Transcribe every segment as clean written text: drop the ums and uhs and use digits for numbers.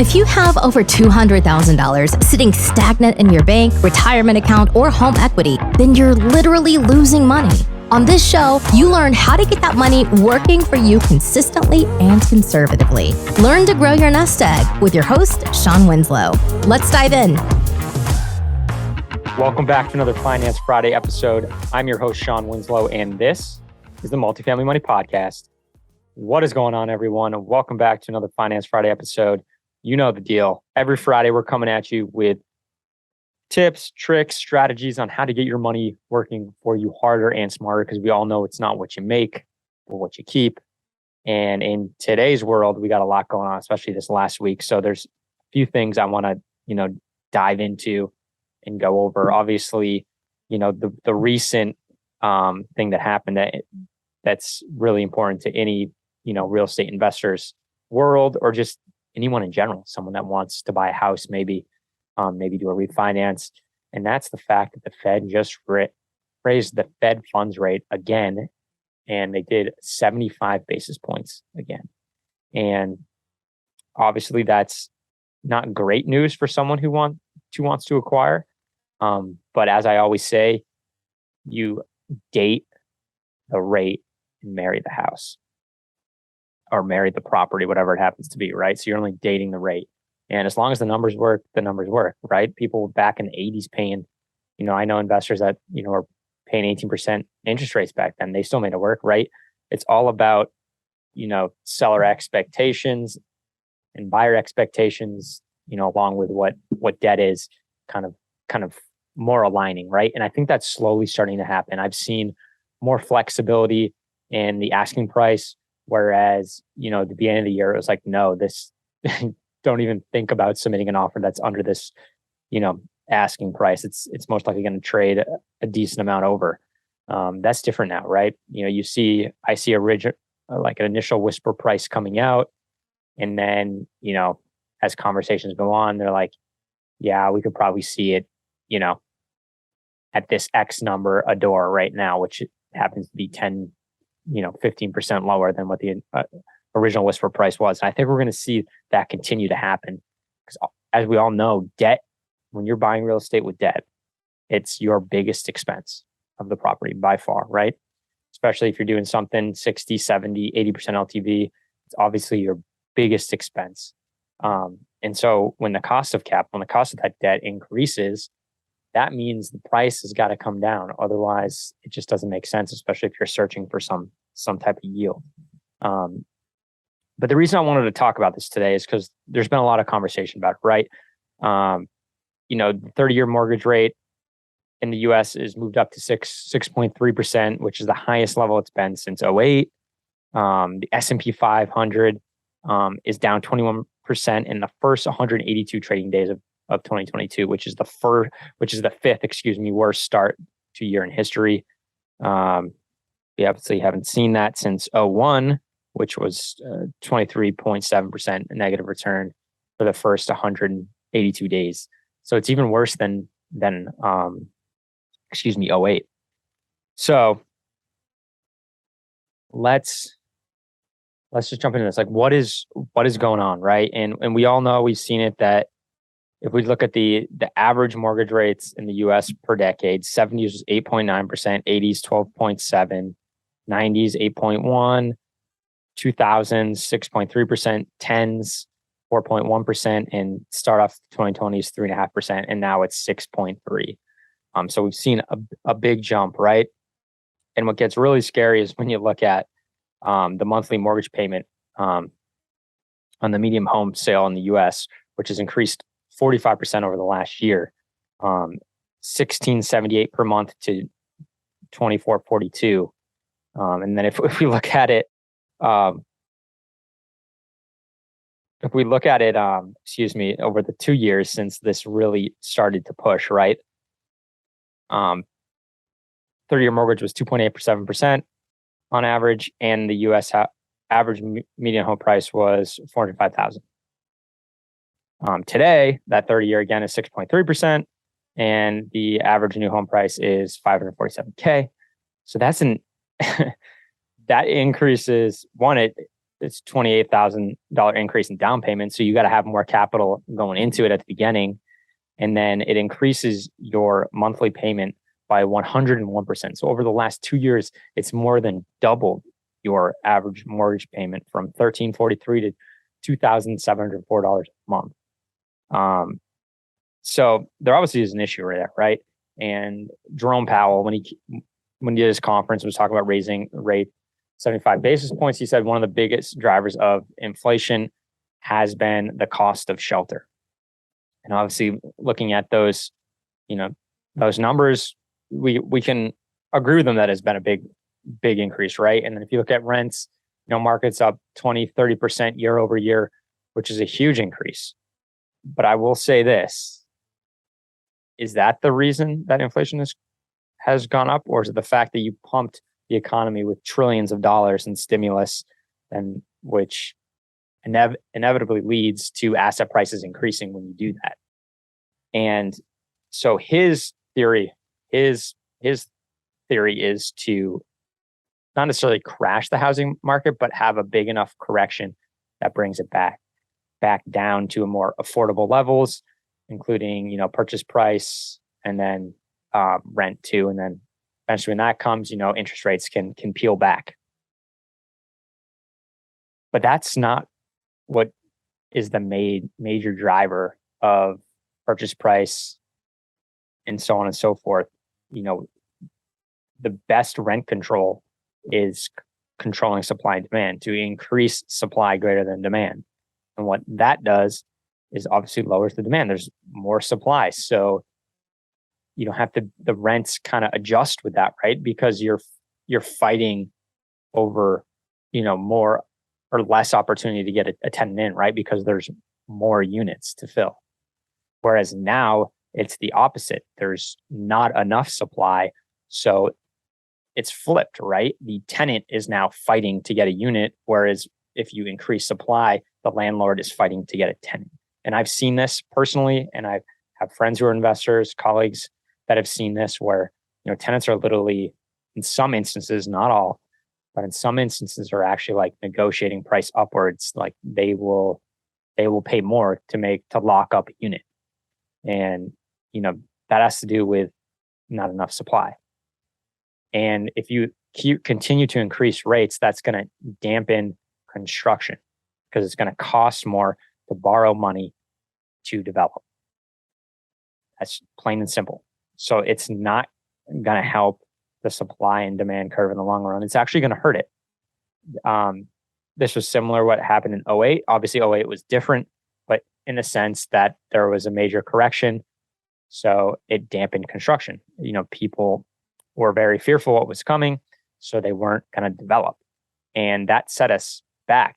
If you have over $200,000 sitting stagnant in your bank, retirement account, or home equity, then you're literally losing money. On this show, you learn how to get that money working for you consistently and conservatively. Learn to grow your nest egg with your host, Shawn Winslow. Let's dive in. Welcome back to another Finance Friday episode. I'm your host, Shawn Winslow, and this is the Multifamily Money Podcast. What is going on, everyone? Welcome back to another Finance Friday episode. You know the deal. Every Friday, we're coming at you with tips, tricks, strategies on how to get your money working for you harder and smarter, because we all know it's not what you make, but what you keep. And in today's world, we got a lot going on, especially this last week. So there's a few things I want to, dive into and go over. Obviously, the recent thing that happened that's really important to any, real estate investors world, or just anyone in general, someone that wants to buy a house, maybe do a refinance. And that's the fact that the Fed just raised the Fed funds rate again, and they did 75 basis points again. And obviously that's not great news for someone who wants to acquire. But as I always say, you date the rate and marry the house, or marry the property, whatever it happens to be, right? So you're only dating the rate. And as long as the numbers work, right? People back in the 80s paying, I know investors that, are paying 18% interest rates back then. They still made it work, right? It's all about, seller expectations and buyer expectations, along with what debt is kind of more aligning, right? And I think that's slowly starting to happen. I've seen more flexibility in the asking price, whereas, at the beginning of the year, it was like, no, this don't even think about submitting an offer that's under this, asking price. It's most likely going to trade a decent amount over. That's different now, right? I see like an initial whisper price coming out, and then, as conversations go on, they're like, yeah, we could probably see it, at this X number a door right now, which happens to be 10, 15% lower than what the original whisper price was. And I think we're going to see that continue to happen, because as we all know, debt, when you're buying real estate with debt, it's your biggest expense of the property by far, right? Especially if you're doing something 60, 70, 80% LTV, it's obviously your biggest expense. And so when the cost of that debt increases, that means the price has got to come down. Otherwise, it just doesn't make sense, especially if you're searching for some type of yield. But the reason I wanted to talk about this today is because there's been a lot of conversation about it, right? The 30-year mortgage rate in the U.S. is moved up to 6.3%, which is the highest level it's been since 2008. The S&P 500 is down 21% in the first 182 trading days of 2022, which is the fifth, worst start to year in history. We obviously haven't seen that since 2001, which was 23.7% negative return for the first 182 days. So it's even worse than 2008. So let's just jump into this. Like, what is going on, right? And we all know, we've seen it, that if we look at the average mortgage rates in the U.S. per decade, 70s was 8.9%, 80s 12.7%, 90s 8.1%, 2000s 6.3%, 10s 4.1%, and start off 2020s 3.5%, and now it's 6.3%. So we've seen a big jump, right? And what gets really scary is when you look at the monthly mortgage payment on the median home sale in the U.S., which has increased 45% over the last year, $1,678 per month to $2,442. And then if we look at it, over the 2 years since this really started to push, right? 30-year mortgage was 2.87% on average, and the U.S. average median home price was $405,000. Today, that 30-year again is 6.3%, and the average new home price is $547K. So that's that increases, one, it's $28,000 increase in down payment. So you got to have more capital going into it at the beginning. And then it increases your monthly payment by 101%. So over the last 2 years, it's more than doubled your average mortgage payment from $1,343 to $2,704 a month. So there obviously is an issue there, right? And Jerome Powell, when he did his conference, was talking about raising the rate 75 basis points. He said one of the biggest drivers of inflation has been the cost of shelter. And obviously, looking at those, those numbers, we can agree with them that has been a big increase, right? And then if you look at rents, markets up 20, 30% year over year, which is a huge increase. But I will say this, is that the reason that inflation has gone up? Or is it the fact that you pumped the economy with trillions of dollars in stimulus, and which inevitably leads to asset prices increasing when you do that? And so his theory is to not necessarily crash the housing market, but have a big enough correction that brings it back down to a more affordable levels, including, purchase price and then rent too. And then eventually when that comes, interest rates can peel back. But that's not what is the major driver of purchase price and so on and so forth. The best rent control is controlling supply and demand to increase supply greater than demand. And what that does is obviously lowers the demand. There's more supply. So you don't have the rents kind of adjust with that, right? Because you're fighting over, more or less opportunity to get a tenant in, right? Because there's more units to fill. Whereas now it's the opposite. There's not enough supply. So it's flipped, right? The tenant is now fighting to get a unit. Whereas if you increase supply, the landlord is fighting to get a tenant. And I've seen this personally, and I have friends who are investors, colleagues that have seen this where, tenants are literally, in some instances, not all, but in some instances are actually like negotiating price upwards. Like they will pay more to lock up a unit. And, that has to do with not enough supply. And if you continue to increase rates, that's going to dampen construction because it's going to cost more to borrow money to develop. That's plain and simple. So it's not going to help the supply and demand curve in the long run. It's actually going to hurt it. This was similar to what happened in 08. Obviously, 08 was different, but in the sense that there was a major correction. So it dampened construction. People were very fearful what was coming, so they weren't going to develop. And that set us back.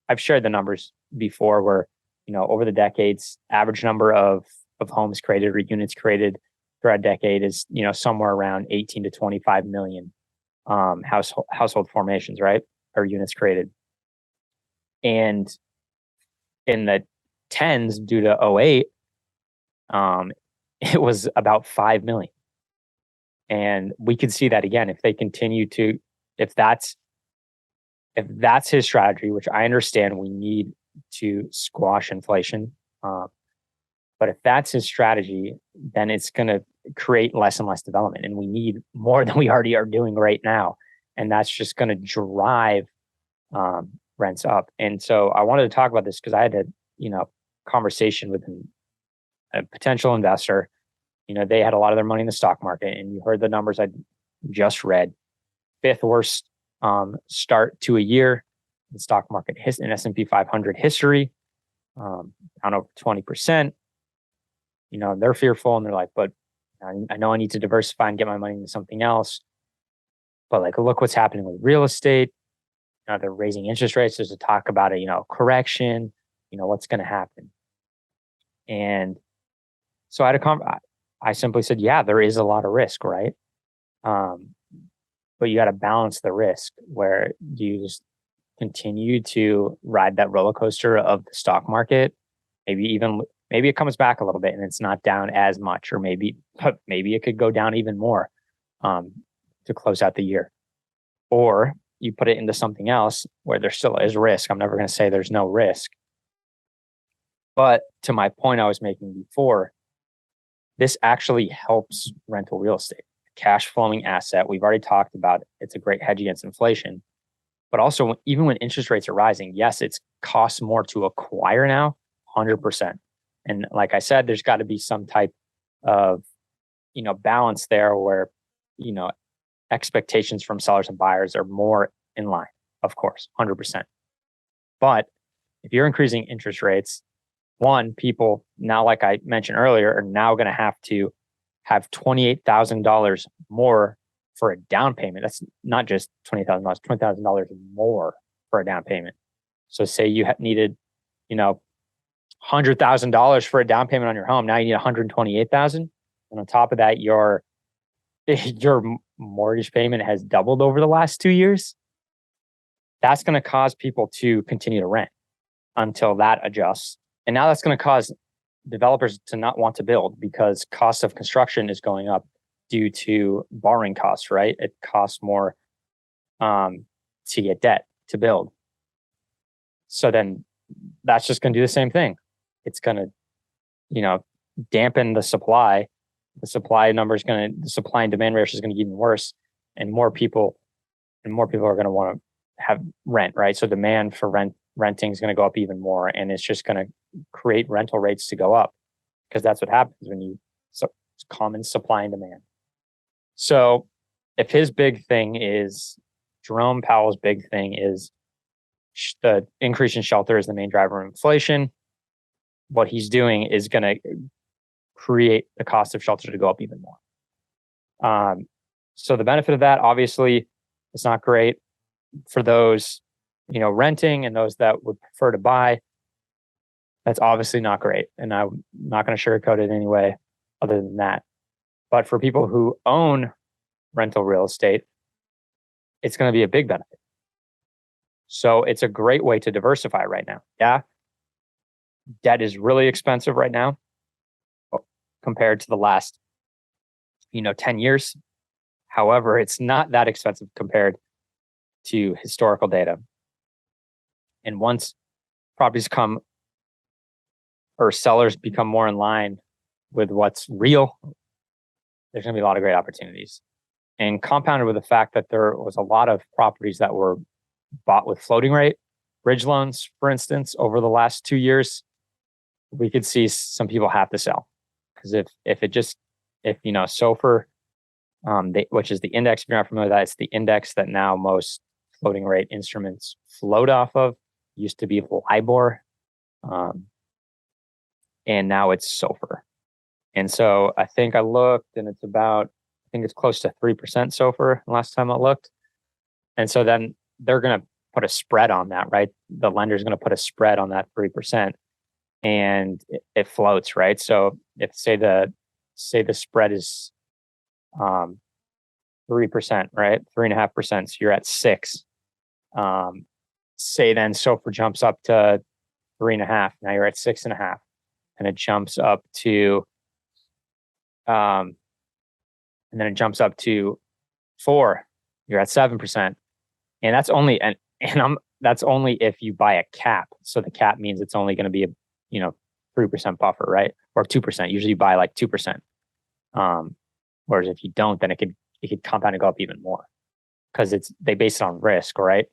I've shared the numbers before where, over the decades, average number of homes created or units created throughout a decade is, somewhere around 18 to 25 million household formations, right? Or units created. And in the tens, due to 08, it was about 5 million. And we could see that again if they continue to, if that's his strategy, which I understand we need to squash inflation. But if that's his strategy, then it's going to create less and less development. And we need more than we already are doing right now. And that's just going to drive rents up. And so I wanted to talk about this because I had a conversation with a potential investor. They had a lot of their money in the stock market, and you heard the numbers I just read. Fifth worst start to a year in stock market in S&P 500 history, down over 20%. They're fearful and they're like, but I know I need to diversify and get my money into something else. But like, look what's happening with real estate. They're raising interest rates. There's a talk about a correction. What's going to happen? And so I simply said, yeah, there is a lot of risk, right? But you got to balance the risk. Where do you just continue to ride that roller coaster of the stock market? Maybe it comes back a little bit and it's not down as much, or maybe it could go down even more to close out the year. Or you put it into something else where there still is risk. I'm never going to say there's no risk. But to my point I was making before, this actually helps rental real estate. Cash flowing asset. We've already talked about it. It's a great hedge against inflation. But also, even when interest rates are rising, yes, it's costs more to acquire now, 100%. And like I said, there's got to be some type of, balance there where, expectations from sellers and buyers are more in line, of course, 100%. But if you're increasing interest rates, one, people now, like I mentioned earlier, are now going to have $28,000 more for a down payment. That's not just $20,000, $20,000 more for a down payment. So say you needed, $100,000 for a down payment on your home. Now you need $128,000. And on top of that, your mortgage payment has doubled over the last 2 years. That's going to cause people to continue to rent until that adjusts. And now that's going to cause developers to not want to build because cost of construction is going up due to borrowing costs, right? It costs more to get debt to build. So then that's just going to do the same thing. It's going to, dampen the supply. The supply and demand ratio is going to get even worse, and more people are going to want to have rent, right? So demand for renting is going to go up even more, and it's just going to create rental rates to go up because that's what happens when it's common supply and demand. So if his big thing is, Jerome Powell's big thing is the increase in shelter is the main driver of inflation, what he's doing is going to create the cost of shelter to go up even more. So the benefit of that, obviously, it's not great for those, renting and those that would prefer to buy. That's obviously not great. And I'm not going to sugarcoat it anyway other than that. But for people who own rental real estate, it's going to be a big benefit. So it's a great way to diversify right now. Yeah. Debt is really expensive right now compared to the last, 10 years. However, it's not that expensive compared to historical data. And once properties sellers become more in line with what's real, there's going to be a lot of great opportunities. And compounded with the fact that there was a lot of properties that were bought with floating rate bridge loans, for instance, over the last 2 years, we could see some people have to sell. Because if SOFR, which is the index, if you're not familiar with that, it's the index that now most floating rate instruments float off of. Used to be LIBOR, and now it's SOFR. And so I think I looked, and it's close to 3% SOFR last time I looked. And so then they're going to put a spread on that, right? The lender's going to put a spread on that 3%, and it floats, right? So if say the spread is 3%, right? 3.5%, so you're at 6. Say then SOFR jumps up to 3.5. Now you're at 6.5, and it jumps up to, and then it jumps up to 4. You're at 7%, and that's only that's only if you buy a cap. So the cap means it's only going to be a 3% buffer, right? Or 2%. Usually you buy like 2%. Whereas if you don't, then it could compound and go up even more because they base it on risk, right?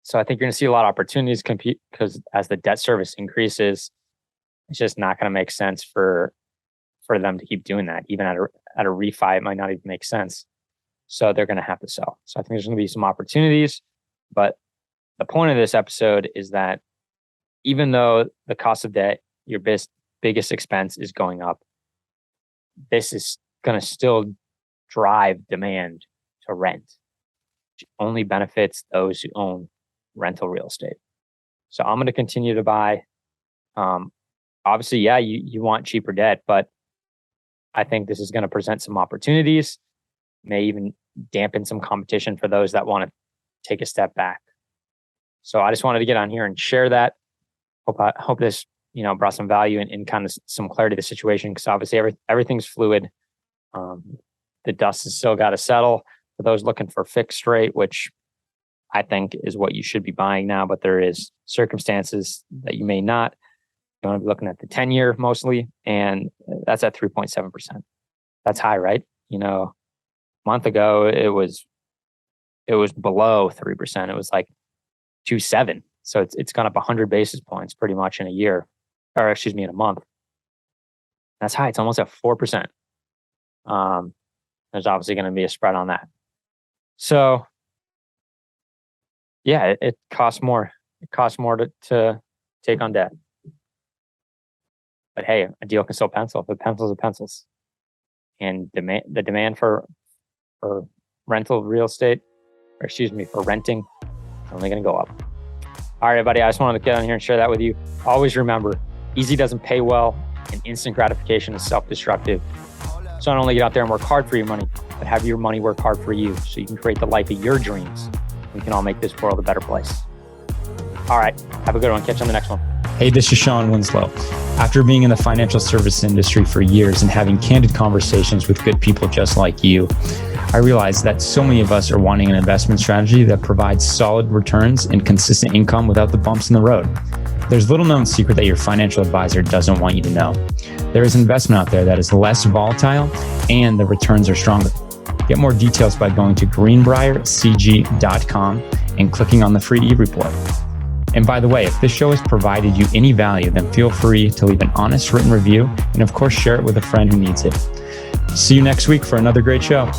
So I think you're going to see a lot of opportunities compete because as the debt service increases, it's just not going to make sense for them to keep doing that. Even at a refi, it might not even make sense. So they're going to have to sell. So I think there's going to be some opportunities. But the point of this episode is that even though the cost of debt, your biggest expense, is going up, this is going to still drive demand to rent, which only benefits those who own rental real estate. So I'm going to continue to buy. Obviously, yeah, you want cheaper debt, but I think this is going to present some opportunities, may even dampen some competition for those that want to take a step back. So I just wanted to get on here and share that. Hope this brought some value and kind of some clarity to the situation, because obviously everything's fluid. The dust has still got to settle for those looking for fixed rate, which I think is what you should be buying now, but there is circumstances that you may not. You want to be looking at the 10-year mostly, and that's at 3.7%. That's high, right? A month ago it was below 3%. It was like 2.7. So it's gone up 100 basis points pretty much in a year, or excuse me, in a month. That's high. It's almost at 4%. There's obviously going to be a spread on that. So yeah, it costs more. It costs more to take on debt. But hey, a deal can still pencil. If it pencils, it pencils. And the demand for rental real estate, for renting, is only going to go up. All right, everybody, I just wanted to get on here and share that with you. Always remember, easy doesn't pay well, and instant gratification is self-destructive. So not only get out there and work hard for your money, but have your money work hard for you so you can create the life of your dreams. We can all make this world a better place. All right, have a good one. Catch you on the next one. Hey, this is Shawn Winslow. After being in the financial service industry for years and having candid conversations with good people just like you, I realized that so many of us are wanting an investment strategy that provides solid returns and consistent income without the bumps in the road. There's little known secret that your financial advisor doesn't want you to know. There is an investment out there that is less volatile and the returns are stronger. Get more details by going to greenbriercg.com and clicking on the free e-report. And by the way, if this show has provided you any value, then feel free to leave an honest written review and of course share it with a friend who needs it. See you next week for another great show.